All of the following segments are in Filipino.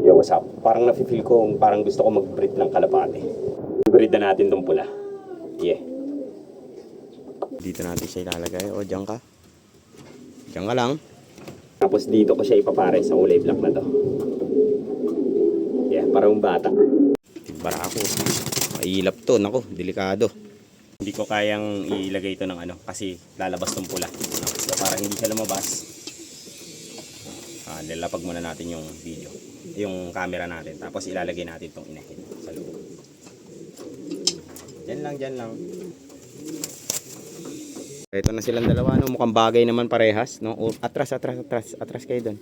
Yo, what's up? Parang nafe-feel ko, parang gusto ko mag-breed ng kalapate. I-breed na natin tong pula. Yeah. Dito natin siya ilalagay. O, diyan ka. Diyan ka lang. Tapos dito ko siya ipapare sa kulay black na to. Yeah, parang bata. Tigbara ako. Mailap to. Nako, delikado. Hindi ko kayang ilagay ito ng ano kasi lalabas tong pula. No? So, parang hindi siya lumabas. Nilapag muna natin yung video, yung camera natin, tapos ilalagay natin itong inahin sa loob. Dyan lang. Ito na silang dalawa, no? Mukhang bagay naman parehas, no? Atras kayo doon,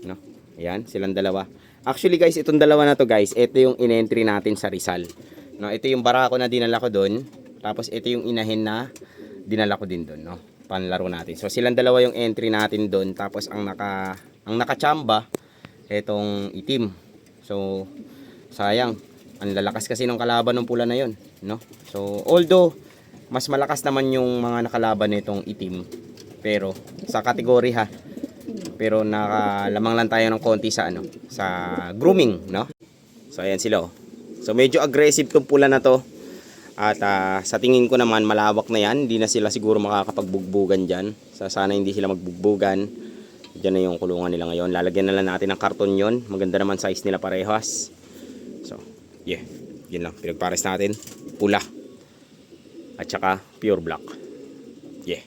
no? Ayan, silang dalawa. Actually guys, itong dalawa na to guys, ito yung in-entry natin sa Rizal, no? Ito yung barako na dinala ko doon, tapos ito yung inahin na dinala ko din doon, no? Panlaro natin. So silang dalawa yung entry natin doon, tapos ang nakachamba etong itim. So sayang, ang lalakas kasi ng kalaban ng pula na yon, no? So although mas malakas naman yung mga nakalaban nitong itim, pero sa kategory ha, pero nakalamang lang tayo ng konti sa ano, sa grooming, no? So ayan sila, oh. So medyo aggressive tong pula na to. At sa tingin ko naman malawak na yan. Hindi na sila siguro makakapagbugbugan dyan. Sana hindi sila magbugbugan. Diyan na yung kulungan nila ngayon. Lalagyan na lang natin ng karton yon. Maganda naman size nila parehas. So yeah, yun lang. Pinagpares natin. Pula at saka pure black. Yeah.